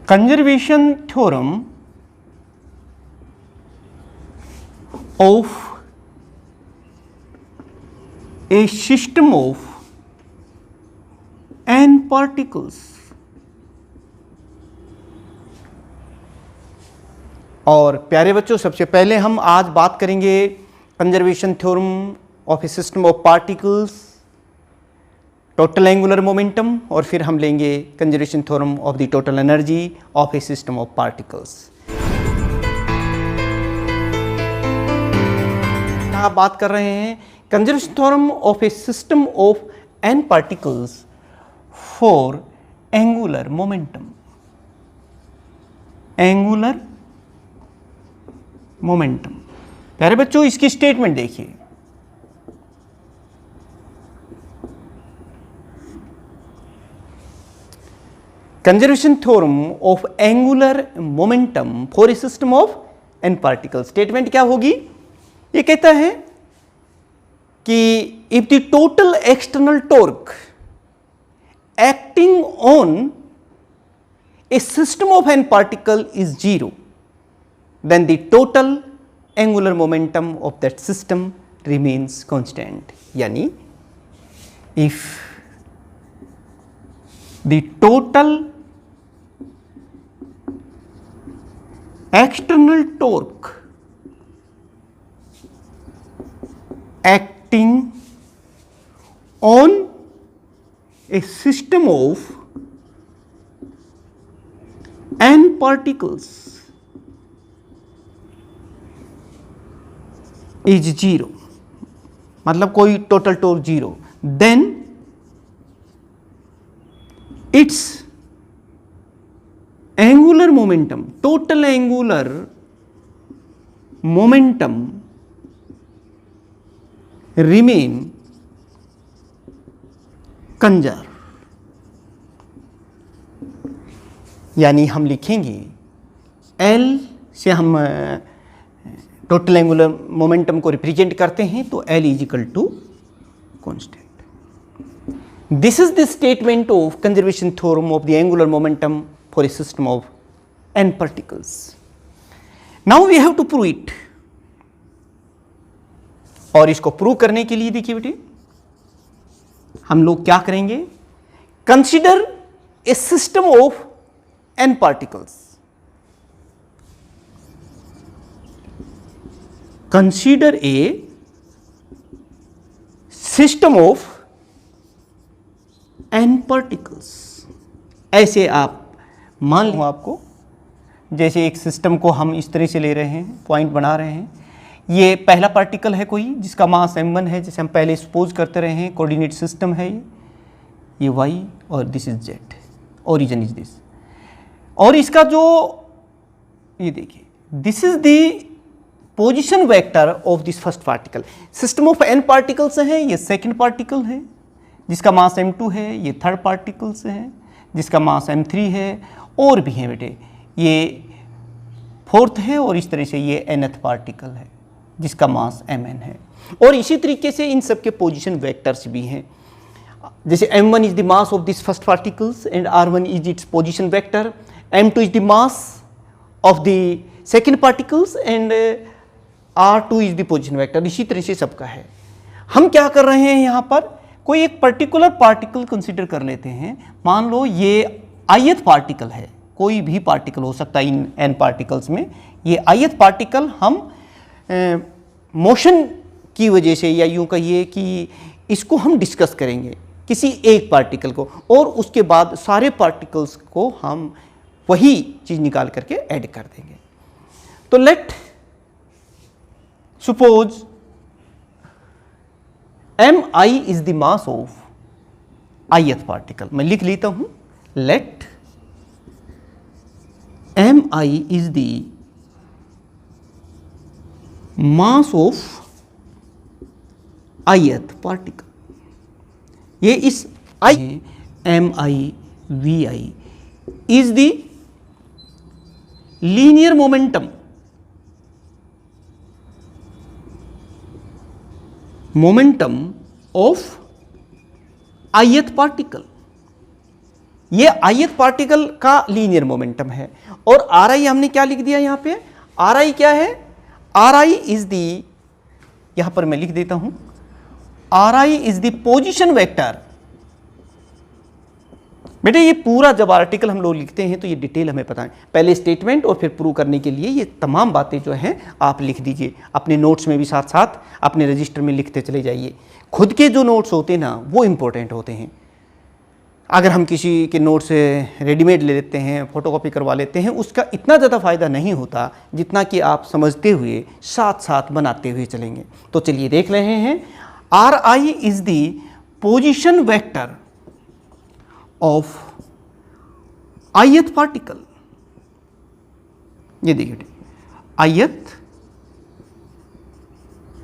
conservation theorem of a system of n particles। और प्यारे बच्चों, सबसे पहले हम आज बात करेंगे conservation theorem of a system of particles, total angular momentum, और फिर हम लेंगे conservation theorem of the total energy of a system of particles. आप बात कर रहे हैं conservation theorem of a system of n particles for angular momentum। Angular momentum. प्यारे बच्चों, इसकी स्टेटमेंट देखिए। Conservation theorem of angular momentum for a system of n particle. Statement क्या होगी? ये कहता है कि if the total external torque acting on A system of n particle is 0, then the total angular momentum of that system remains constant। यानी if the total external torque acting on a system of n particles is 0, मतलब कोई total torque 0, then it's angular momentum, total angular momentum remain conserve. यानी हम लिखेंगे L से हम total angular momentum को represent करते हैं, तो L is equal to constant. This is the statement of conservation theorem of the angular momentum for a system of n particles. Now we have to prove it. और इसको prove करने के लिए देखिए बेटे, हम लोग क्या करेंगे? Consider a system of n particles. Consider a system of n particles। ऐसे आप मान लो, आपको जैसे एक सिस्टम को हम इस तरह से ले रहे हैं, पॉइंट बना रहे हैं। ये पहला पार्टिकल है कोई जिसका मास m1 है, जैसे हम पहले सपोज करते रहे हैं। कोऑर्डिनेट सिस्टम है ये y और this is z, origin is this. और इसका जो ये देखिए, this is the position vector of this first particle. System of n particles है, ये सेकंड पार्टिकल है जिसका मास m2 है, ये थर्ड पार्टिकल से है जिसका मास m3 है, और भी हैं बेटे, ये फोर्थ है, और इस तरह से ये nth पार्टिकल है जिसका मास mn है। और इसी तरीके से इन सब के पोजिशन वेक्टर्स भी हैं। जैसे m1 is the mass of this first particles and r1 is its position vector, m2 is the mass of the second particles and R2 is the position vector. इसी तरह से सबका है। हम क्या कर रहे हैं, यहाँ पर कोई एक पर्टिकुलर पार्टिकल कंसीडर कर लेते हैं। मान लो ये ith पार्टिकल है, कोई भी पार्टिकल हो सकता है इन n पार्टिकल्स में। ये ith पार्टिकल हम मोशन की वजह से, या यूँ कहिए कि इसको हम डिस्कस करेंगे किसी एक पार्टिकल को, और उसके बाद सारे पार्टिकल्स को हम वही चीज़ निकाल करके ऐड कर देंगे। तो late suppose mi is the mass of ith particle। मैं लिख लेता हूं, let mi is the mass of ith particle। ये इस i mi vi is the linear momentum of ith particle. ये ith पार्टिकल का लीनियर मोमेंटम है। और ri हमने क्या लिख दिया यहाँ पे, ri क्या है, ri इज दी, यहां पर मैं लिख देता हूं, ri is the position vector. बेटे ये पूरा जब आर्टिकल हम लोग लिखते हैं तो ये डिटेल हमें पता है, पहले स्टेटमेंट और फिर प्रूव करने के लिए ये तमाम बातें जो हैं आप लिख दीजिए अपने नोट्स में भी, साथ साथ अपने रजिस्टर में लिखते चले जाइए। खुद के जो नोट्स होते हैं ना वो इंपॉर्टेंट होते हैं। अगर हम किसी के नोट्स रेडीमेड ले लेते हैं, फोटोकॉपी करवा लेते हैं, उसका इतना ज़्यादा फायदा नहीं होता जितना कि आप समझते हुए साथ साथ बनाते हुए चलेंगे। तो चलिए देख रहे हैं, R I is the position vector of ith particle. ये देखिए ith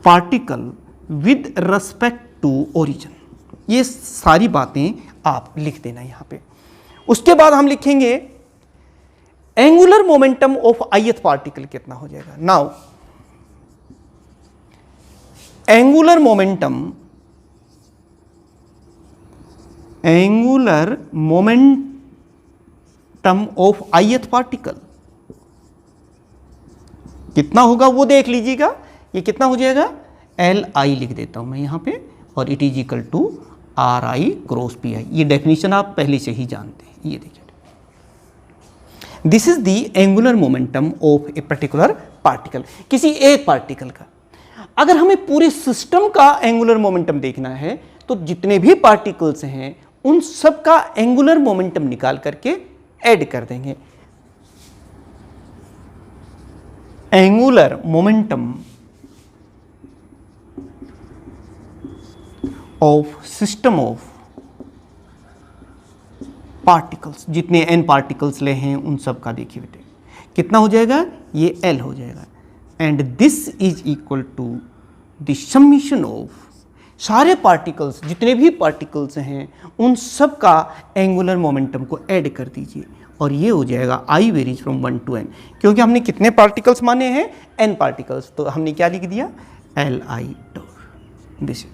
particle with respect to origin. ये सारी बातें आप लिख देना यहां पे। उसके बाद हम लिखेंगे angular momentum of ith particle कितना हो जाएगा। Now angular momentum of ith particle कितना होगा वो देख लीजिएगा। ये कितना हो जाएगा, Li लिख देता हूं मैं यहां पे, और it is equal to Ri cross Pi। ये डेफिनेशन आप पहले से ही जानते हैं। ये देखिए, this is the angular momentum of a particular particle, किसी एक पार्टिकल का। अगर हमें पूरे सिस्टम का एंगुलर मोमेंटम देखना है तो जितने भी पार्टिकल्स हैं उन सब का एंगुलर मोमेंटम निकाल करके ऐड कर देंगे। Angular momentum of system of particles, जितने n पार्टिकल्स ले हैं उन सब का देखिए बेटे कितना हो जाएगा, ये L हो जाएगा। And this is equal to the summation of सारे पार्टिकल्स, जितने भी पार्टिकल्स हैं उन सब का एंगुलर मोमेंटम को ऐड कर दीजिए, और ये हो जाएगा I varies from 1 to n। क्योंकि हमने कितने पार्टिकल्स माने हैं, n पार्टिकल्स, तो हमने क्या लिख दिया, Li to this is.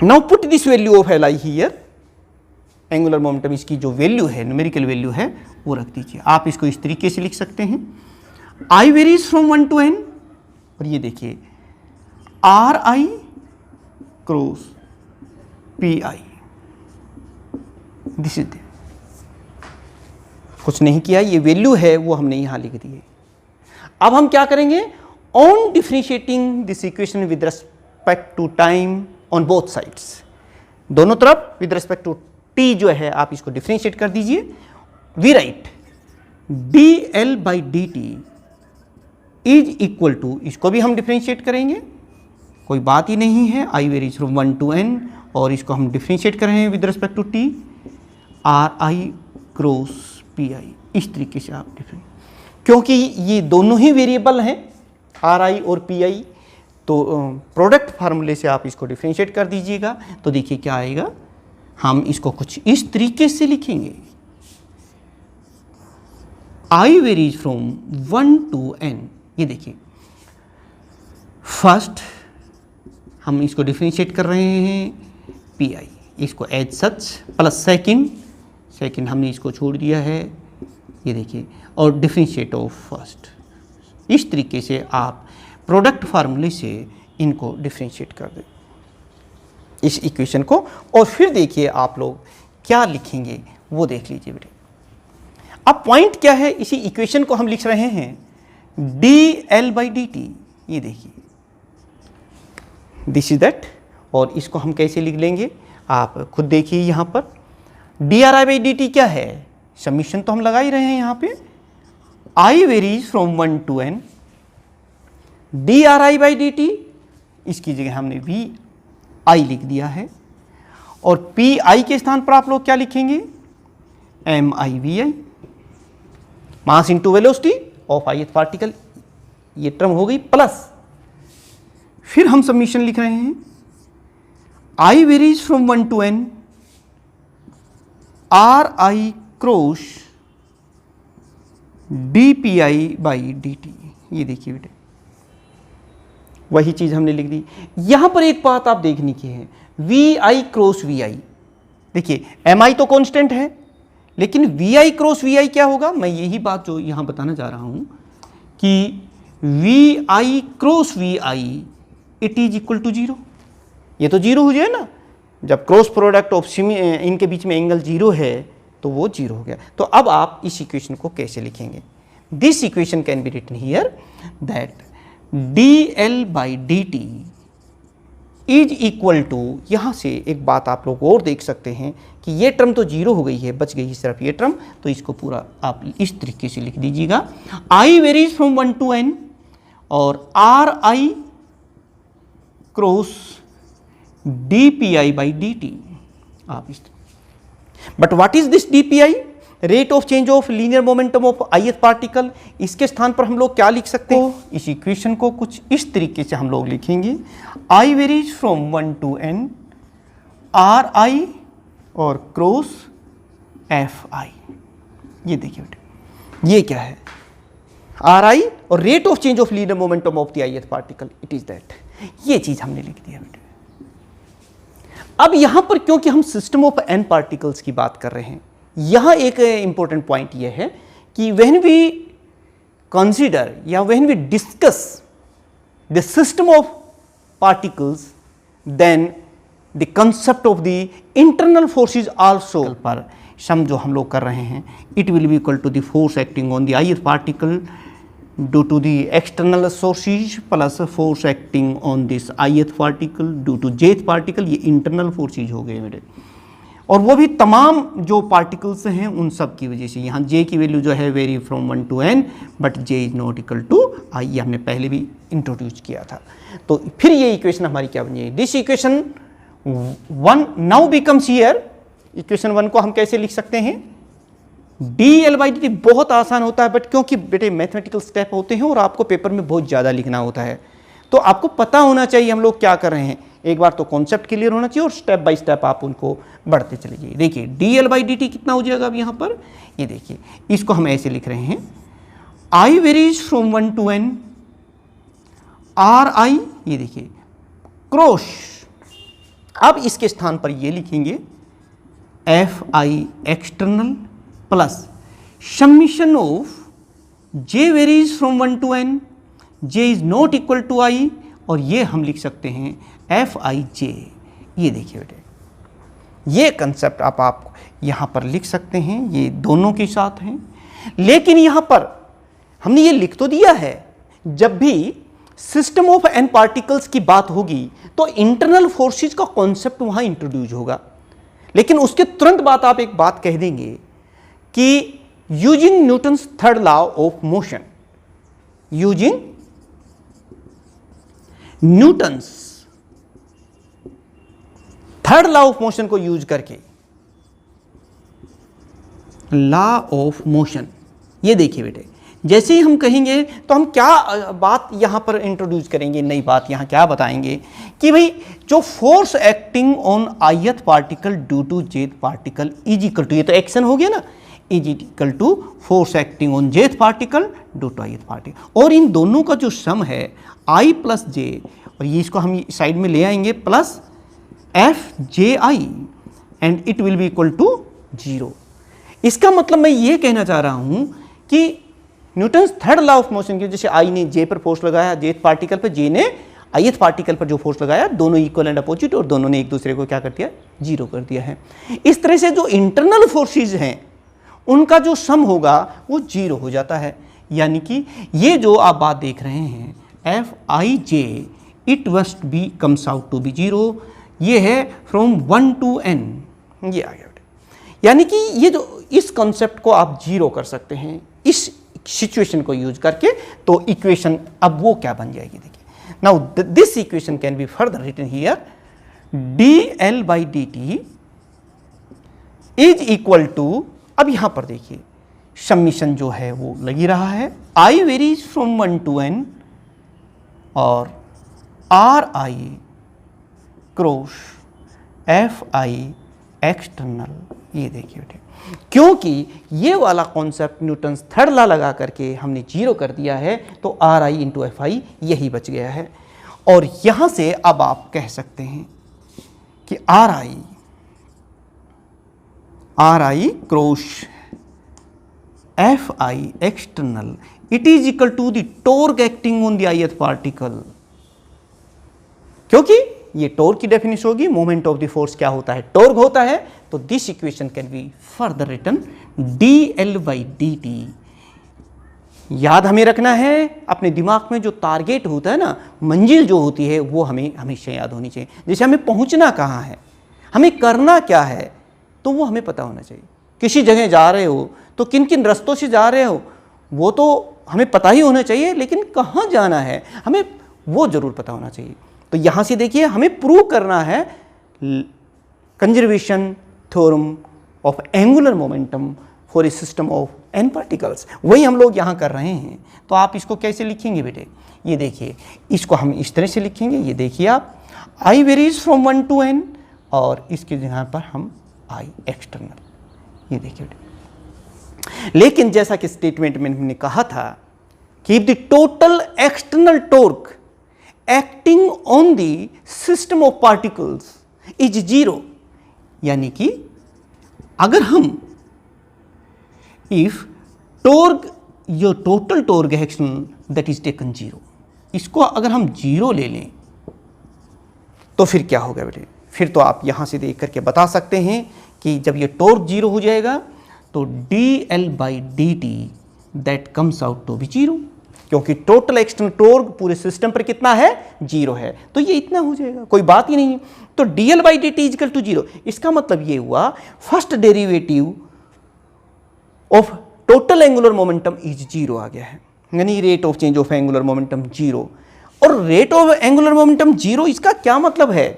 Now put this value of Li here, angular momentum इसकी जो वैल्यू है, न्यूमेरिकल वैल्यू है वो रख दीजिए। आप इसको इस तरीके से लिख सकते हैं, I varies from 1 to n, और ये देखिए Ri cross Pi, this is. कुछ नहीं किया, ये वैल्यू है वो हमने यहां लिख दी है। अब हम क्या करेंगे, on differentiating this equation with respect to time on both sides, दोनों तरफ विद रेस्पेक्ट टू t जो है आप इसको डिफरेंशिएट कर दीजिए। We write dl by D T is equal to, इसको भी हम डिफरेंशिएट करेंगे, कोई बात ही नहीं है, I varies from 1 to n, और इसको हम डिफरेंशिएट कर रहे हैं with respect to t, Ri cross Pi। इस तरीके से आप डिफरेंट, क्योंकि ये दोनों ही वेरिएबल हैं Ri और Pi, तो प्रोडक्ट फार्मूले से आप इसको डिफरेंशिएट कर दीजिएगा। तो देखिए क्या आएगा, हम इसको कुछ इस तरीके से लिखेंगे, I varies from 1 to n। ये देखिए फर्स्ट हम इसको डिफरेंशिएट कर रहे हैं Pi, इसको एज सच, प्लस सेकंड हमने इसको छोड़ दिया है, ये देखिए, और डिफरेंशिएट ऑफ फर्स्ट। इस तरीके से आप प्रोडक्ट फार्मूले से इनको डिफरेंशिएट कर दें, इस इक्वेशन को, और फिर देखिए आप लोग क्या लिखेंगे वो देख लीजिए बेटे। अब पॉइंट क्या है, इसी इक्वेशन को हम लिख रहे हैं dl बाई डी टी, ये देखिए दिस इज दैट, और इसको हम कैसे लिख लेंगे आप खुद देखिए। यहाँ पर dri बाई डी टी क्या है, समीशन तो हम लगा ही रहे हैं यहाँ पे, I varies from 1 to n, dri by D T, इसकी जगह हमने vi लिख दिया है, और Pi के स्थान पर आप लोग क्या लिखेंगे, MIVI, mass into velocity of ith particle, ये टर्म हो गई, प्लस फिर हम समीशन लिख रहे हैं I varies from 1 to n, Ri cross dPi by dt। ये देखिए बेटे वही चीज हमने लिख दी। यहां पर एक बात आप देखने की है, Vi क्रॉस Vi, देखिए एम आई तो कांस्टेंट है, लेकिन वी आई क्रॉस वी आई क्या होगा, मैं यही बात जो यहाँ बताना चाह रहा हूँ कि V I cross V I it is equal to 0। ये तो 0 हो जाए ना, जब क्रॉस प्रोडक्ट ऑफ इनके बीच में एंगल 0 है तो वो 0 हो गया। तो अब आप इस इक्वेशन को कैसे लिखेंगे? This equation can be written here that dl by dt is equal to, यहाँ से एक बात आप लोग और देख सकते हैं कि ये टर्म तो 0 हो गई है, बच गई है सिर्फ ये टर्म, तो इसको पूरा आप इस तरीके से लिख दीजिएगा, i varies from 1 to n और are I cross dpi by dt। आप इस, but what is this dpi? Rate of change of linear momentum of ith particle. इसके स्थान पर हम लोग क्या लिख सकते हैं? इस इक्वेशन को कुछ इस तरीके से हम लोग लिखेंगे, i varies from 1 to n R आई और क्रॉस एफ आई। ये देखिए बेटे, ये क्या है? आर आई और rate of change of linear momentum of the ith particle, it is that. ये चीज हमने लिख दिया बेटे। अब यहां पर क्योंकि हम सिस्टम ऑफ n पार्टिकल्स की बात कर रहे हैं, यहां एक इंपॉर्टेंट पॉइंट यह है कि व्हेन वी कंसीडर या when we discuss the system of particles, then the concept of the internal forces also पर सम जो हम लोग कर रहे हैं, it will be equal to the force acting on the ith particle due to the external sources plus force acting on this ith particle due to jth particle. ये internal forces हो गए मेरे, और वो भी तमाम जो पार्टिकल्स हैं उन सब की वजह से। यहाँ j की वैल्यू जो है vary from 1 to n, but j is not equal to i, ये हमने पहले भी इंट्रोड्यूस किया था। तो फिर ये इक्वेशन हमारी क्या बनी है? This equation 1 now becomes here, equation 1 को हम कैसे लिख सकते हैं? dl by dt। बहुत आसान होता है, बट क्योंकि बेटे मैथमेटिकल स्टेप होते हैं और आपको पेपर में बहुत ज़्यादा लिखना होता है, तो आपको पता होना चाहिए हम लोग क्या कर रहे हैं। एक बार तो कॉन्सेप्ट क्लियर होना चाहिए और स्टेप बाय स्टेप आप उनको बढ़ते चले जाइए। देखिए dl बाई dt कितना हो जाएगा अब यहाँ पर? ये देखिए, इसको हम ऐसे लिख रहे हैं, i varies from 1 to n R I, ये देखिए क्रॉस, अब इसके स्थान पर ये लिखेंगे F I external plus summation of j varies from 1 to n, j is not equal to i, और ये हम लिख सकते हैं एफ आई जे। ये देखिए बेटे, ये कंसेप्ट आप यहाँ पर लिख सकते हैं, ये दोनों के साथ हैं। लेकिन यहाँ पर हमने ये लिख तो दिया है, जब भी सिस्टम ऑफ n पार्टिकल्स की बात होगी तो इंटरनल फोर्सेस का कॉन्सेप्ट वहाँ इंट्रोड्यूस होगा। लेकिन उसके तुरंत बाद आप एक बात कह देंगे कि using Newton's third law of motion, using Newton's third law of motion को यूज करके, लॉ ऑफ मोशन, ये देखिए बेटे, जैसे ही हम कहेंगे तो हम क्या बात यहां पर इंट्रोड्यूस करेंगे, नई बात यहां क्या बताएंगे कि भाई जो force acting on ith particle due to jth particle is equal to, ये तो एक्शन हो गया ना, is equal to force acting on jth particle due to ith particle, और इन दोनों का जो सम है i प्लस j, और ये इसको हम साइड में ले आएंगे plus F J I, and it will be equal to 0। इसका मतलब मैं ये कहना चाह रहा हूं कि Newton's third law of motion के, जैसे आई ने जे पर फोर्स लगाया jth पार्टिकल पर, जे ने ith पार्टिकल पर जो फोर्स लगाया, दोनों इक्वल एंड अपोजिट, और दोनों ने एक दूसरे को क्या कर दिया? 0 कर दिया है। इस तरह से जो इंटरनल फोर्सेज हैं उनका जो सम होगा वो 0 हो जाता है। यानी कि ये जो आप बात देख रहे हैं F I J, it must be comes out to be 0, ये है फ्रॉम 1 to n, ये आ गया। यानी कि ये जो इस कॉन्सेप्ट को आप 0 कर सकते हैं इस सिचुएशन को यूज करके, तो इक्वेशन अब वो क्या बन जाएगी? देखिए, now this equation can be further written here, dl by dt is equal to, अब यहां पर देखिए समीशन जो है वो लगी रहा है, i varies from 1 to n और are I cross F I external. ये देखिए बेटे, क्योंकि ये वाला कॉन्सेप्ट न्यूटन्स थर्ड लॉ लगा करके हमने 0 कर दिया है, तो are I into F I यही बच गया है। और यहां से अब आप कह सकते हैं कि are I Ri cross Fi external, it is equal to the torque acting on the ith particle। क्योंकि ये टॉर्क की डेफिनेशन होगी, मोमेंट ऑफ द फोर्स क्या होता है, टॉर्क होता है, तो this equation can be further written dl/dt। याद हमें रखना है, अपने दिमाग में जो टारगेट होता है ना, मंजिल जो होती है, वो हमें हमेशा याद होनी चाहिए। जैसे हमें पहुंचना कहाँ है, हमें करना क्या है, तो वो हमें पता होना चाहिए। किसी जगह जा रहे हो तो किन किन रास्तों से जा रहे हो वो तो हमें पता ही होना चाहिए, लेकिन कहाँ जाना है हमें वो जरूर पता होना चाहिए। तो यहाँ से देखिए हमें प्रूव करना है conservation theorem of angular momentum for a system of n particles, वही हम लोग यहाँ कर रहे हैं। तो आप इसको कैसे लिखेंगे बेटे, ये देखिए, इसको हम इस तरह से लिखेंगे, ये देखिए आप, I varies from 1 to n, और इसके जगह पर हम I एक्सटर्नल, ये देखिए बेटे। लेकिन जैसा कि स्टेटमेंट में हमने कहा था कि the total external torque acting on the system of particles is zero, यानी कि अगर हम if torque, your total torque action that is taken zero, इसको अगर हम जीरो ले लें तो फिर क्या होगा बेटे, फिर तो आप यहां से देख करके बता सकते हैं कि जब ये टॉर्क जीरो हो जाएगा तो dl/dt that comes out to be zero, क्योंकि टोटल एक्सटर्नल टॉर्क पूरे सिस्टम पर कितना है, जीरो है, तो ये इतना हो जाएगा, कोई बात ही नहीं। तो dl/dt is equal to zero, इसका मतलब ये हुआ first derivative of total angular momentum is zero आ गया है, यानी rate of change of angular momentum zero. और rate of angular momentum zero, इसका क्या मतलब है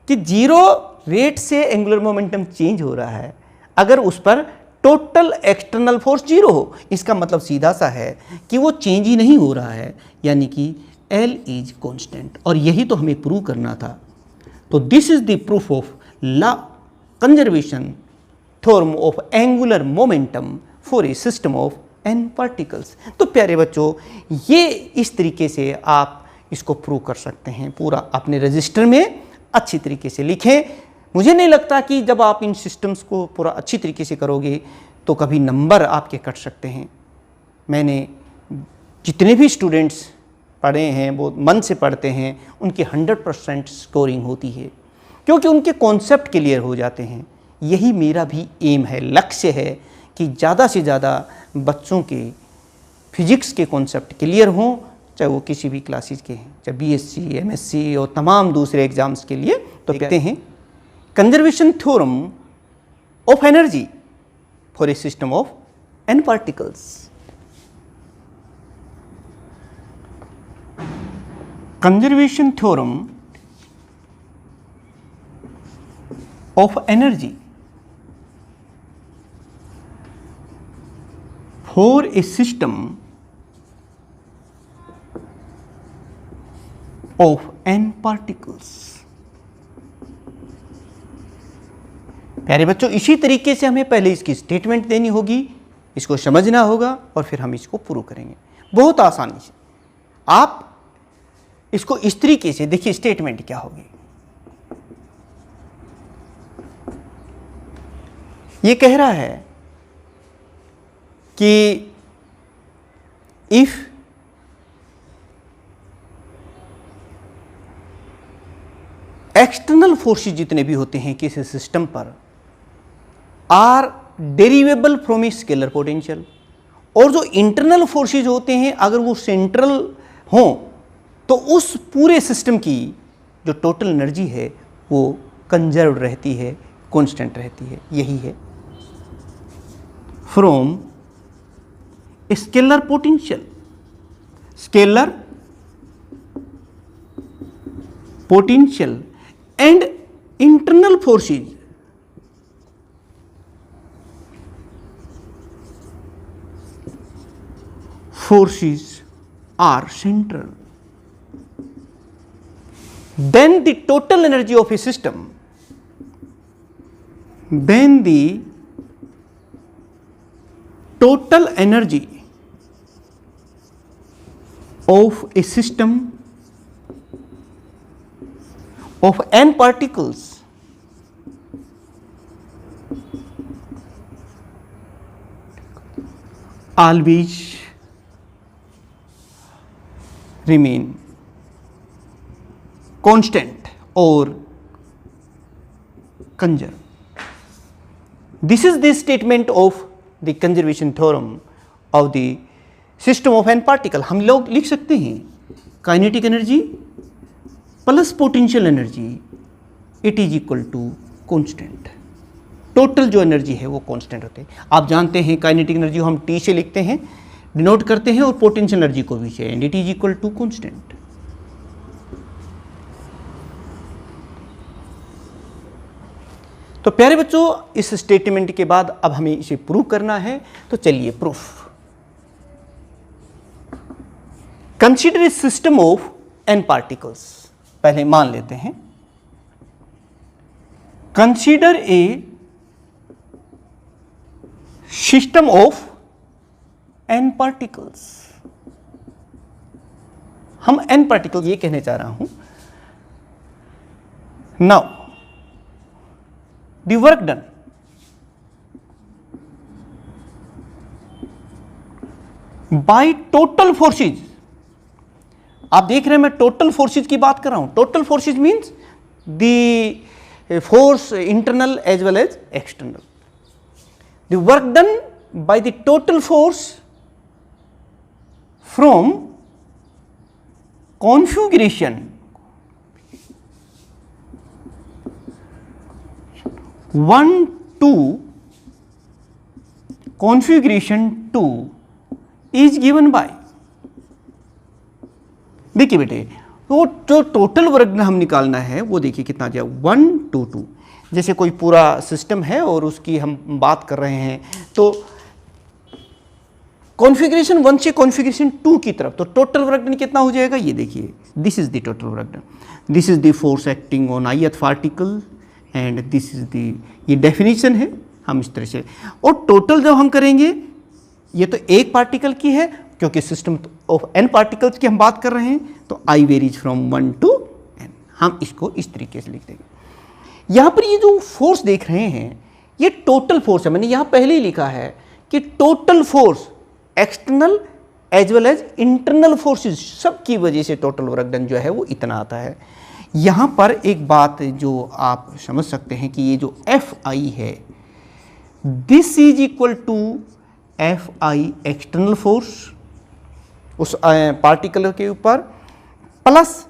कि जीरो रेट से एंगुलर मोमेंटम चेंज हो रहा है अगर उस पर टोटल एक्सटर्नल फोर्स जीरो हो, इसका मतलब सीधा सा है कि वो चेंज ही नहीं हो रहा है, यानी कि L इज कांस्टेंट, और यही तो हमें प्रूव करना था। तो this is the proof of law conservation theorem of angular momentum for a system of n particles. तो प्यारे बच्चों, ये इस तरीके से आप इसको प्रूव कर सकते हैं, पूरा अपने रजिस्टर में अच्छी तरीके से लिखें। मुझे नहीं लगता कि जब आप इन सिस्टम्स को पूरा अच्छी तरीके से करोगे तो कभी नंबर आपके कट सकते हैं। मैंने जितने भी स्टूडेंट्स पढ़े हैं, वो मन से पढ़ते हैं, उनकी 100% स्कोरिंग होती है, क्योंकि उनके कॉन्सेप्ट क्लियर हो जाते हैं। यही मेरा भी एम है, लक्ष्य है कि ज़्यादा से ज़्यादा बच्चों के फिजिक्स के कॉन्सेप्ट क्लियर हों, चाहे वो किसी भी क्लासेस के हैं, चाहे BSc, MSc और तमाम दूसरे एग्ज़ाम्स के लिए। तो देखते हैं conservation theorem of energy for a system of n particles. Conservation theorem of energy for a system of n particles. प्यारे बच्चों, इसी तरीके से हमें पहले इसकी स्टेटमेंट देनी होगी, इसको समझना होगा, और फिर हम इसको प्रूव करेंगे बहुत आसानी से। आप इसको इस तरीके से देखिए, स्टेटमेंट क्या होगी। ये कह रहा है कि इफ एक्सटर्नल फोर्सेस जितने भी होते हैं किसी सिस्टम पर are derivable from a scalar potential, और जो इंटरनल फोर्सेस होते हैं अगर वो सेंट्रल हों तो उस पूरे सिस्टम की जो टोटल एनर्जी है वो कंजर्व रहती है, कांस्टेंट रहती है। यही है from scalar potential, scalar potential and internal forces are central, then the total energy of a system, then the total energy of a system of n particles always remain constant or conserve. This is the statement of the conservation theorem of the system of n particle. हम लोग लिख सकते हैं kinetic energy plus potential energy it is equal to constant. Total जो energy है वो constant होते हैं। आप जानते हैं काइनेटिक एनर्जी को हम टी से लिखते हैं, डिनोट करते हैं, और पोटेंशियल एनर्जी को भी से, and it is equal to constant. तो प्यारे बच्चों, इस स्टेटमेंट के बाद अब हमें इसे प्रूव करना है, तो चलिए proof. Consider a system of n particles. पहले मान लेते हैं, consider a system of n particles. हम n पार्टिकल ये कहने चाह रहा हूं, now the work done by total forces. आप देख रहे हैं मैं टोटल फोर्सेज की बात कर रहा हूं। Total forces means the force internal as well as external. The work done by the total force from configuration 1 to configuration 2 is given by। देखिए बेटे, वो जो टोटल वर्क हम निकालना है वो देखिए कितना आ जाए 1 to 2। जैसे कोई पूरा सिस्टम है और उसकी हम बात कर रहे हैं, तो कॉन्फ़िगरेशन 1 से कॉन्फ़िगरेशन 2 की तरफ, तो टोटल वर्क डन कितना हो जाएगा, ये देखिए, this is the total work done, this is the force acting on ith particle and this is the, ये डेफिनेशन है, हम इस तरह से। और टोटल जब हम करेंगे, ये तो एक पार्टिकल की है, क्योंकि सिस्टम ऑफ n पार्टिकल्स की हम बात कर रहे हैं, तो I varies from 1 to n। हम इसको इस तरीके से लिख देंगे। यहाँ पर ये जो फोर्स देख रहे हैं, ये टोटल फोर्स है। मैंने यहाँ पहले ही लिखा है कि total force external as well as internal forces सब की वजह से टोटल वर्क डन जो है वो इतना आता है। यहाँ पर एक बात जो आप समझ सकते हैं कि ये जो Fi है, this is equal to Fi external force उस पार्टिकल के ऊपर plus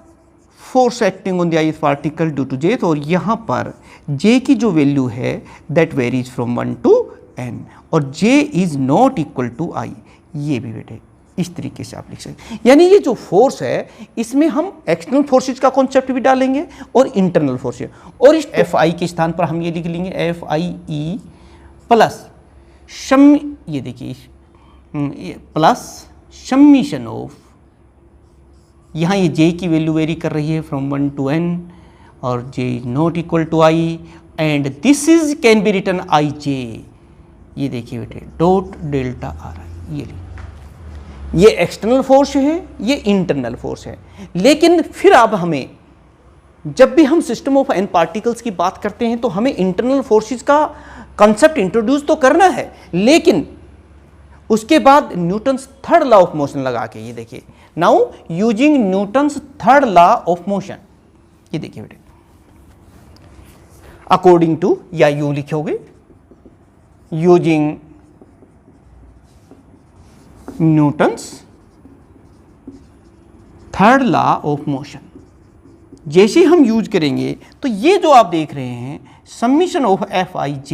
force acting on the ith particle due to j। तो और यहाँ पर j की जो वैल्यू है that varies from 1 to n, और j is not equal to i। ये भी बेटे इस तरीके से आप लिख सकते हैं। यानी ये जो फोर्स है, इसमें हम एक्सटर्नल फोर्सेज का कॉन्सेप्ट भी डालेंगे और इंटरनल फोर्सेज, और इस Fi के स्थान पर हम ये लिख लेंगे Fie प्लस ये देखिए प्लस समीशन ऑफ, यहाँ ये j की वैल्यू वेरी कर रही है फ्रॉम 1 to n, और j is not equal to i, and this is can be written ij। ये देखिए बेटे डॉट डेल्टा ri, ये एक्सटर्नल फोर्स है, ये इंटरनल फोर्स है। लेकिन फिर अब हमें जब भी हम सिस्टम ऑफ n पार्टिकल्स की बात करते हैं, तो हमें इंटरनल फोर्सेस का कंसेप्ट इंट्रोड्यूस तो करना है, लेकिन उसके बाद Newton's third law of motion लगा के, ये देखिए now using Newton's third law of motion, ये देखिए बेटे अकॉर्डिंग टू, या यू लिखोगे using Newton's third law of motion. जैसे हम यूज करेंगे तो ये जो आप देख रहे हैं summation of Fij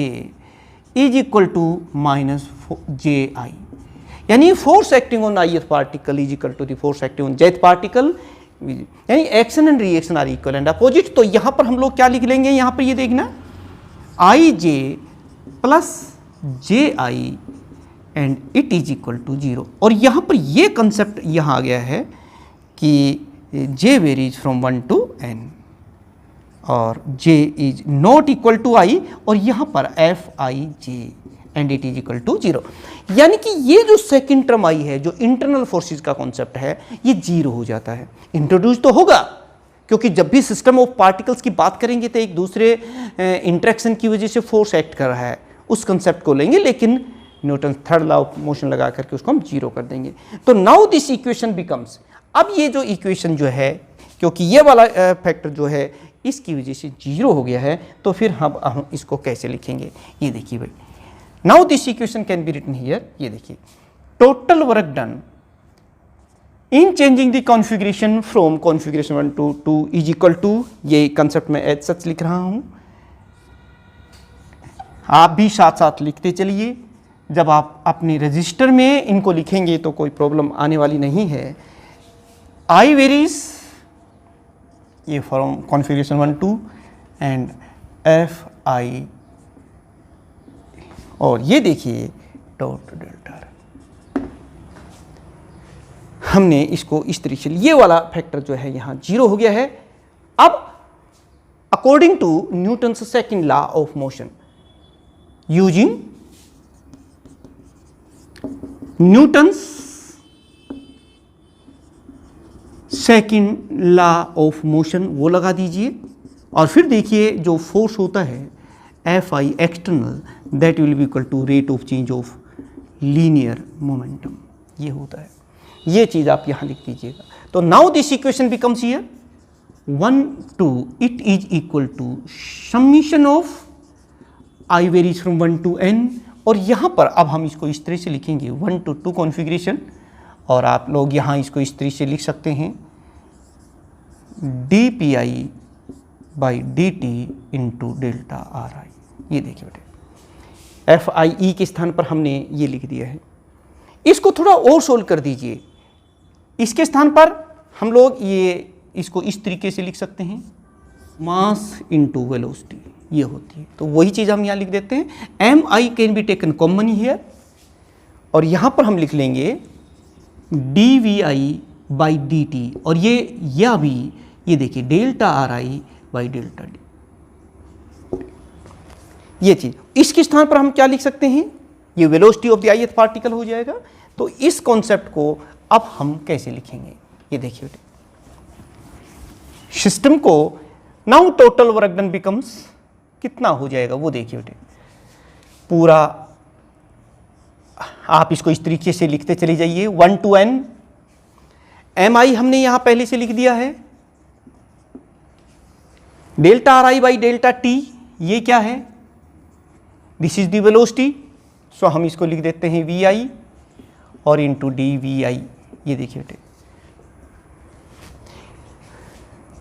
is equal to minus Ji, यानी force acting on ith particle is equal to the force acting on jth particle, यानी action and reaction are equal and opposite. तो यहां पर हम लोग क्या लिख लेंगे, यहां पर ये देखना Ij प्लस Ji and it is equal to 0। और यहां पर ये कंसेप्ट यहां आ गया है कि j varies from 1 to n और j is not equal to i, और यहां पर Fij and it is equal to 0। यानी कि ये जो सेकंड टर्म आई है, जो इंटरनल फोर्सेस का कॉन्सेप्ट है, ये 0 हो जाता है। इंट्रोड्यूस तो होगा, क्योंकि जब भी सिस्टम ऑफ पार्टिकल्स की बात करेंगे तो एक दूसरे इंटरेक्शन की वजह से फोर्स एक्ट कर रहा है, उस कंसेप्ट को लेंगे, लेकिन Newton third law of motion लगा करके उसको हम जीरो कर देंगे। तो नाउ दिस इक्वेशन बिकम्स, अब ये जो इक्वेशन जो है, क्योंकि ये वाला फैक्टर जो है इसकी वजह से जीरो हो गया है, तो फिर हम इसको कैसे लिखेंगे, ये देखिए भाई। Now this equation can be written here, ये देखिए total work done in changing the configuration from configuration 1 to 2 is equal to, ये कंसेप्ट में एज सच लिख रहा हूं, आप भी साथ साथ लिखते चलिए। जब आप अपने रजिस्टर में इनको लिखेंगे तो कोई प्रॉब्लम आने वाली नहीं है। आई वेरीज, ये from configuration 1 2 and F I, और ये देखिए डॉट डेल्टा। हमने इसको इस तरीके से, ये वाला फैक्टर जो है यहाँ जीरो हो गया है। अब according to Newton's second law of motion, using Newton's second law of motion वो लगा दीजिए, और फिर देखिए जो फोर्स होता है F I external, that will be equal to rate of change of linear momentum, ये होता है। ये चीज़ आप यहाँ लिख दीजिएगा। तो now this equation becomes here 1 2, it is equal to summation of I varies from 1 to n, और यहाँ पर अब हम इसको इस तरह से लिखेंगे 1 to 2 कॉन्फ़िगरेशन, और आप लोग यहाँ इसको इस तरह से लिख सकते हैं dpi by dt into delta R I. ये देखिए बेटे, एफ आई ई के स्थान पर हमने ये लिख दिया है। इसको थोड़ा और सोल्व कर दीजिए। इसके स्थान पर हम लोग ये इसको इस तरीके से लिख सकते हैं, मास इंटू वेलोसिटी, ये होती है। तो वही चीज़ हम यहाँ लिख देते हैं, M I can be taken common here, और यहाँ पर हम लिख लेंगे D V I by D T, और ये भी ये देखिए delta R I by delta D, ये चीज़। इसके स्थान पर हम क्या लिख सकते हैं, ये velocity of the ith particle हो जाएगा। तो इस कॉन्सेप्ट को अब हम कैसे लिखेंगे, ये देखिए बेटे, सिस्टम को now total work done becomes कितना हो जाएगा वो देखिए बेटे। पूरा आप इसको इस तरीके से लिखते चले जाइए, 1 to n, एम आई हमने यहां पहले से लिख दिया है, delta R I by delta T, ये क्या है, दिस इज द वेलोसिटी, सो हम इसको लिख देते हैं वी आई और इंटू डी वी आई, ये देखिए बेटे।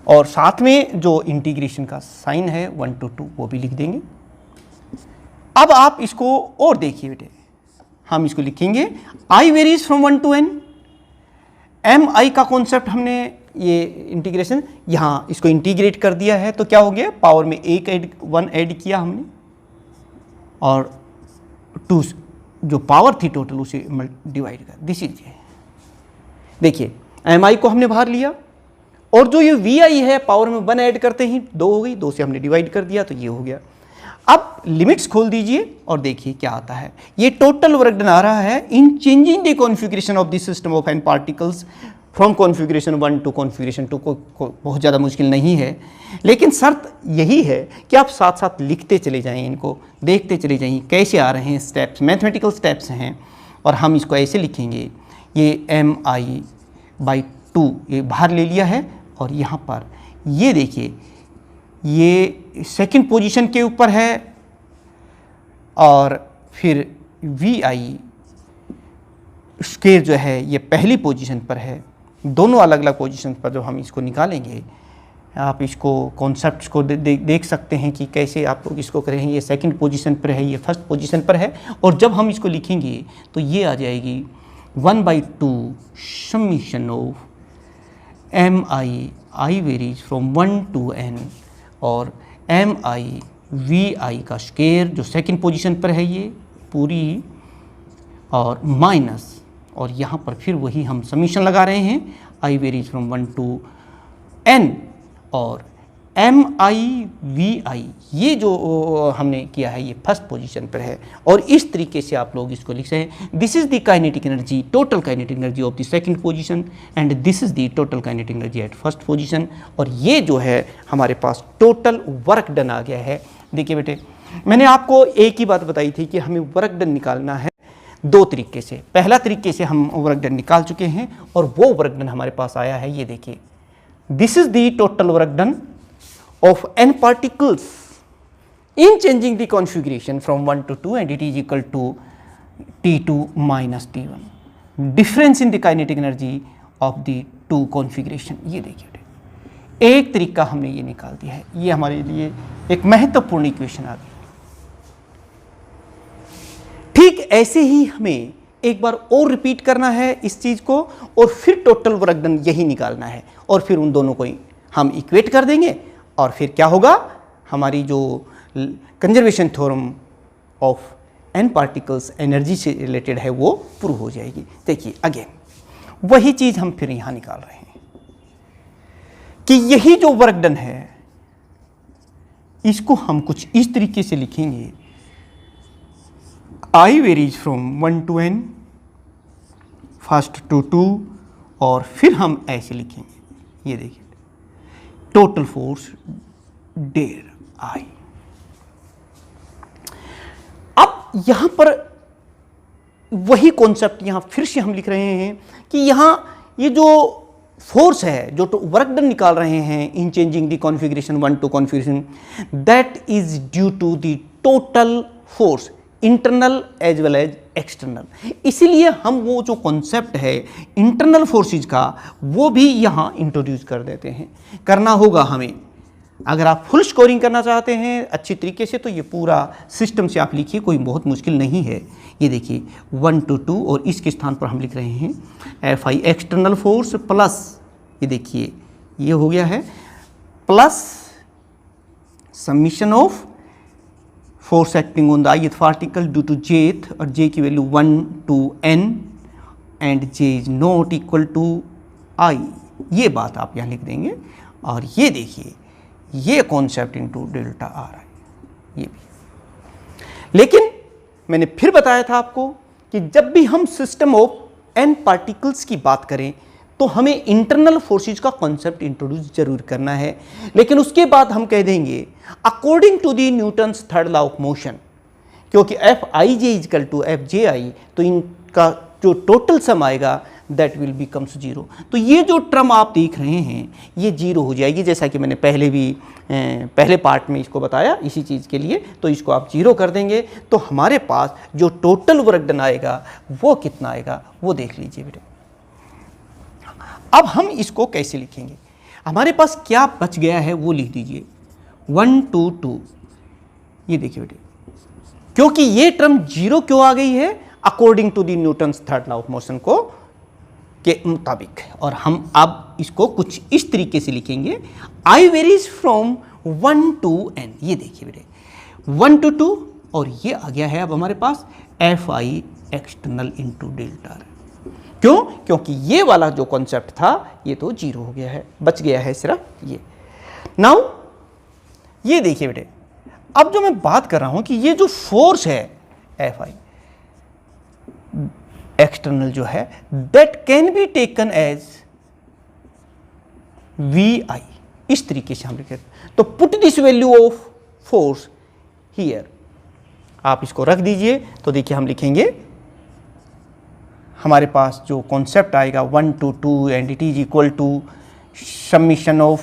और साथ में जो इंटीग्रेशन का साइन है 1 to 2 वो भी लिख देंगे। अब आप इसको और देखिए बेटे, हम इसको लिखेंगे I varies from 1 to n, M I का कॉन्सेप्ट हमने ये इंटीग्रेशन यहाँ इसको इंटीग्रेट कर दिया है, तो क्या हो गया, पावर में 1 ऐड किया हमने, और 2 जो पावर थी टोटल उसे डिवाइड कर, दिस इज। देखिए एम आई को हमने बाहर लिया, और जो ये वी आई है पावर में 1 ऐड करते ही 2 हो गई, 2 से हमने डिवाइड कर दिया, तो ये हो गया। अब लिमिट्स खोल दीजिए और देखिए क्या आता है। ये टोटल वर्क डन आ रहा है in changing the configuration of this system of N particles from configuration 1 to configuration 2 को बहुत ज़्यादा मुश्किल नहीं है, लेकिन शर्त यही है कि आप साथ साथ लिखते चले जाएं, इनको देखते चले जाइए कैसे आ रहे हैं स्टेप्स, मैथमेटिकल स्टेप्स हैं। और हम इसको ऐसे लिखेंगे, ये एम आई बाई 2 ये बाहर ले लिया है, और यहाँ पर ये देखिए ये सेकंड पोजीशन के ऊपर है, और फिर वी आई स्क्वायर जो है ये पहली पोजीशन पर है। दोनों अलग अलग पोजीशन पर जो हम इसको निकालेंगे, आप इसको कॉन्सेप्ट्स को देख सकते हैं कि कैसे आप लोग इसको करें। ये सेकंड पोजीशन पर है, ये फर्स्ट पोजीशन पर है, और जब हम इसको लिखेंगे तो ये आ जाएगी 1/2 summation of M I varies from 1 to n, और एम आई वी आई का स्क्वायर जो सेकंड पोजीशन पर है ये पूरी, और माइनस, और यहाँ पर फिर वही हम समीशन लगा रहे हैं, आई वेरीज फ्रॉम 1 to n, और एम आई वी आई ये जो हमने किया है ये फर्स्ट पोजीशन पर है। और इस तरीके से आप लोग इसको लिख सकते हैं, this is the kinetic energy, total kinetic energy of the second position, and this is the total kinetic energy at first position. और ये जो है हमारे पास टोटल वर्क डन आ गया है। देखिए बेटे, मैंने आपको एक ही बात बताई थी कि हमें वर्क डन निकालना है दो तरीके से। पहला तरीके से हम वर्क डन निकाल चुके हैं और वो वर्क डन हमारे पास आया है, ये देखिए, this is the total work done of n particles in changing the configuration from 1 to 2 and it is equal to T2 minus T1, difference in the kinetic energy of the two configuration। ये देखिए, एक तरीका हमने ये निकाल दिया है, ये हमारे लिए एक महत्वपूर्ण इक्वेशन आ गई। ठीक ऐसे ही हमें एक बार और रिपीट करना है इस चीज को और फिर टोटल वर्क डन यही निकालना है और फिर उन दोनों को हम इक्वेट कर देंगे और फिर क्या होगा, हमारी जो conservation theorem of n particles energy से रिलेटेड है वो प्रूव हो जाएगी। देखिए अगेन वही चीज हम फिर यहां निकाल रहे हैं कि यही जो वर्क डन है इसको हम कुछ इस तरीके से लिखेंगे, I varies from 1 to n, first to 2 और फिर हम ऐसे लिखेंगे, ये देखिए, टोटल फोर्स डेर I। अब यहां पर वही कॉन्सेप्ट यहां फिर से हम लिख रहे हैं कि यहां ये जो फोर्स है जो वर्क डन निकाल रहे हैं in changing the configuration 1 to configuration, that is due to the total force internal as well as external. इसीलिए हम वो जो कॉन्सेप्ट है इंटरनल फोर्सेज का वो भी यहाँ इंट्रोड्यूस कर देते हैं। करना होगा हमें, अगर आप फुल स्कोरिंग करना चाहते हैं अच्छी तरीके से तो ये पूरा सिस्टम से आप लिखिए, कोई बहुत मुश्किल नहीं है। ये देखिए 1 to 2 और इसके स्थान पर हम लिख रहे हैं Fi एक्सटर्नल फोर्स प्लस, ये देखिए ये हो गया है, plus summation of force acting on the ith particle due to jth, और j की वैल्यू 1 to n and j is not equal to I। ये बात आप यहाँ लिख देंगे और ये देखिए ये concept into delta R I ये भी। लेकिन मैंने फिर बताया था आपको कि जब भी हम सिस्टम ऑफ n पार्टिकल्स की बात करें तो हमें इंटरनल फोर्सेज का कॉन्सेप्ट इंट्रोड्यूस जरूर करना है, लेकिन उसके बाद हम कह देंगे according to the Newton's third law of motion, क्योंकि F I J is equal to F J I, तो इनका जो टोटल सम आएगा दैट विल बिकम्स जीरो। तो ये जो टर्म आप देख रहे हैं ये जीरो हो जाएगी, जैसा कि मैंने पहले पार्ट में इसको बताया इसी चीज़ के लिए। तो इसको आप जीरो कर देंगे तो हमारे पास जो टोटल वर्क डन आएगा वो कितना आएगा वो देख लीजिए बेटे। अब हम इसको कैसे लिखेंगे, हमारे पास क्या बच गया है वो लिख दीजिए 1 to 2। ये देखिए बेटे, क्योंकि ये टर्म जीरो क्यों आ गई है, according to the Newton's third law of motion को के मुताबिक। और हम अब इसको कुछ इस तरीके से लिखेंगे, I varies from 1 to n। ये देखिए बेटे 1 to 2 और ये आ गया है अब हमारे पास Fi एक्सटर्नल इंटू डेल्टा। क्यों, क्योंकि ये वाला जो कॉन्सेप्ट था ये तो जीरो हो गया है, बच गया है सिर्फ ये। नाउ ये देखिए बेटे, अब जो मैं बात कर रहा हूं कि ये जो फोर्स है Fi एक्सटर्नल जो है that can be taken as Vi, इस तरीके से हम लिखे। तो put this value of force here, आप इसको रख दीजिए तो देखिए हम लिखेंगे, हमारे पास जो कॉन्सेप्ट आएगा 1 to 2 and it is equal to summation of,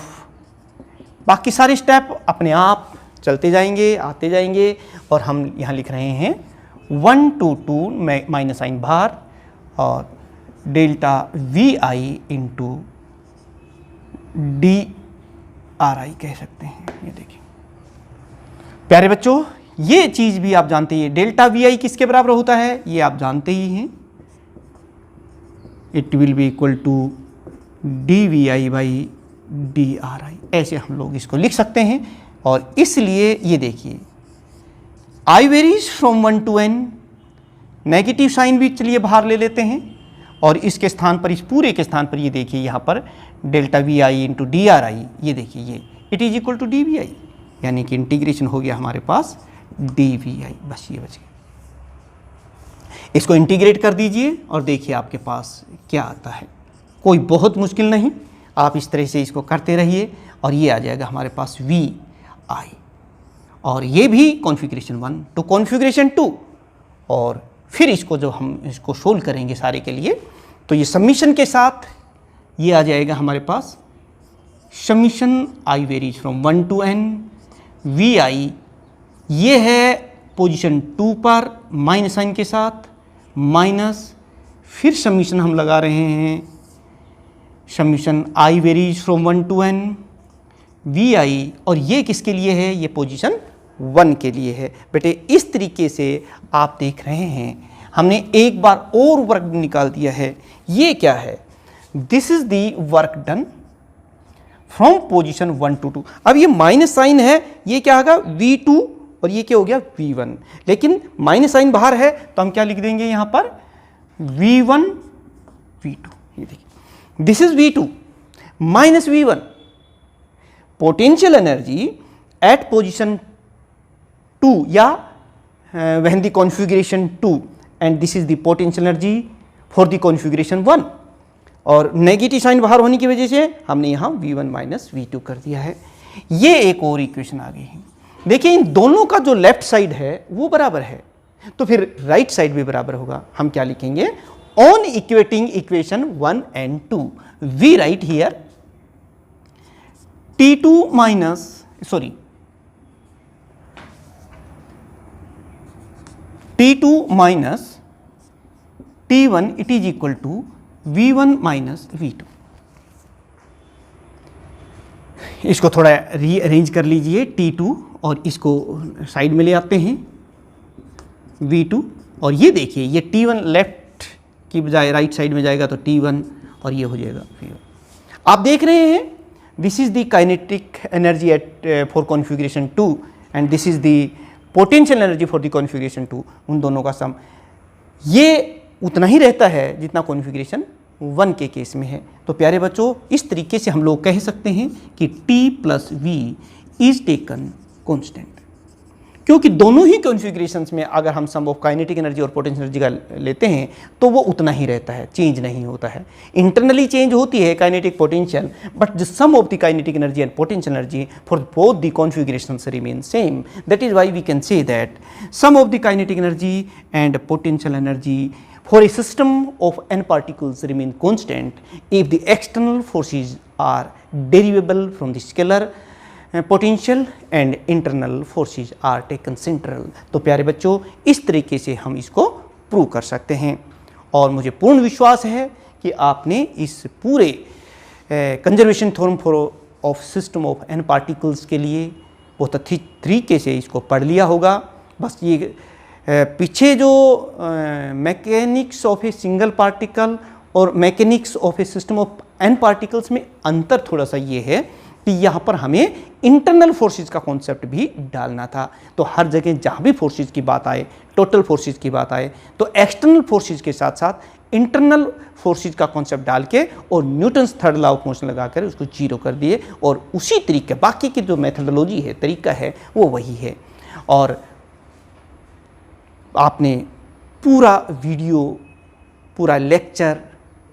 बाकी सारे स्टेप अपने आप चलते जाएंगे आते जाएंगे और हम यहाँ लिख रहे हैं 1 to 2 में माइनस साइन बाहर और डेल्टा Vi इंटू DRI कह सकते हैं। ये देखिए प्यारे बच्चों, ये चीज़ भी आप जानते हैं, डेल्टा Vi किसके बराबर होता है ये आप जानते ही हैं, it will be equal to dVi by DRI। ऐसे हम लोग इसको लिख सकते हैं। और इसलिए ये देखिए I varies from 1 to n, negative sign भी चलिए बाहर ले लेते हैं और इसके स्थान पर, इस पूरे के स्थान पर ये देखिए यहाँ पर डेल्टा Vi इंटू DRI, ये देखिए ये it is equal to dVi, यानी कि इंटीग्रेशन हो गया हमारे पास dVi, बस ये बच गया। इसको इंटीग्रेट कर दीजिए और देखिए आपके पास क्या आता है, कोई बहुत मुश्किल नहीं, आप इस तरह से इसको करते रहिए और ये आ जाएगा हमारे पास Vi, और ये भी कॉन्फ़िगरेशन 1 टू कॉन्फ़िगरेशन 2 और फिर इसको जो हम इसको सोल्व करेंगे सारे के लिए, तो ये समीशन के साथ ये आ जाएगा हमारे पास summation I varies from 1 to n V I, ये है पोजीशन 2 पर माइनस साइन के साथ, माइनस फिर समीशन हम लगा रहे हैं summation I varies from 1 to n V I, और ये किसके लिए है, ये पोजीशन 1 के लिए है। बेटे इस तरीके से आप देख रहे हैं हमने एक बार और वर्क निकाल दिया है। ये क्या है, this is the work done from position 1 to 2। अब ये माइनस साइन है, ये क्या होगा V2 और ये क्या हो गया V1, लेकिन माइनस साइन बाहर है तो हम क्या लिख देंगे यहाँ पर V1 V2। ये देखिए this is V2 minus V1, potential energy at position 2 या when the configuration 2 and this is the potential energy for the configuration 1, और नेगेटिव साइन बाहर होने की वजह से हमने यहाँ V1 माइनस V2 कर दिया है। ये एक और इक्वेशन आ गई है। देखिए इन दोनों का जो लेफ्ट साइड है वो बराबर है, तो फिर राइट साइड भी बराबर होगा। हम क्या लिखेंगे, on equating equation 1 and 2 we write here T2 minus T2 minus T1 it is equal to V1 minus V2। इसको थोड़ा रीअरेंज कर लीजिए T2 और इसको साइड में ले आते हैं V2, और ये देखिए ये T1 लेफ्ट की बजाय राइट साइड में जाएगा तो T1 और ये हो जाएगा V1। आप देख रहे हैं this is the kinetic energy at for configuration 2 and this is the potential energy for the configuration 2। उन दोनों का सम ये उतना ही रहता है जितना कॉन्फ़िगरेशन 1 के केस में है। तो प्यारे बच्चों इस तरीके से हम लोग कह सकते हैं कि T plus V is taken constant, क्योंकि दोनों ही कॉन्फ़िगरेशंस में अगर हम सम ऑफ काइनेटिक एनर्जी और पोटेंशियल एनर्जी का लेते हैं तो वो उतना ही रहता है, चेंज नहीं होता है। इंटरनली चेंज होती है kinetic potential, but the sum of the kinetic energy and potential energy for both the configurations remain same. That is why we can say that sum of the kinetic energy and potential energy for a system of n particles remain constant if the external forces are derivable from the scalar potential and internal forces are taken central। तो प्यारे बच्चों इस तरीके से हम इसको prove कर सकते हैं, और मुझे पूर्ण विश्वास है कि आपने इस पूरे conservation theorem for of system of n particles के लिए बहुत अच्छी तरीके से इसको पढ़ लिया होगा। बस ये पीछे जो mechanics of a single particle और mechanics of a system of n particles में अंतर थोड़ा सा ये है कि यहाँ पर हमें इंटरनल फोर्सेस का कॉन्सेप्ट भी डालना था। तो हर जगह जहाँ भी फोर्सेस की बात आए, टोटल फोर्सेस की बात आए, तो एक्सटर्नल फोर्सेस के साथ साथ इंटरनल फोर्सेस का कॉन्सेप्ट डाल के और Newton's third law of motion लगा कर उसको जीरो कर दिए, और उसी तरीके बाकी की जो मेथडोलॉजी है, तरीका है, वो वही है। और आपने पूरा वीडियो, पूरा लेक्चर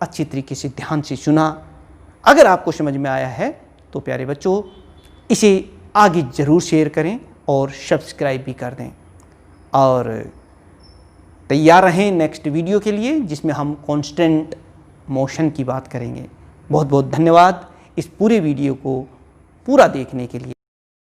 अच्छी तरीके से ध्यान से सुना। अगर आपको समझ में आया है तो प्यारे बच्चों इसे आगे ज़रूर शेयर करें और सब्सक्राइब भी कर दें, और तैयार रहें नेक्स्ट वीडियो के लिए जिसमें हम कांस्टेंट मोशन की बात करेंगे। बहुत बहुत धन्यवाद इस पूरे वीडियो को पूरा देखने के लिए।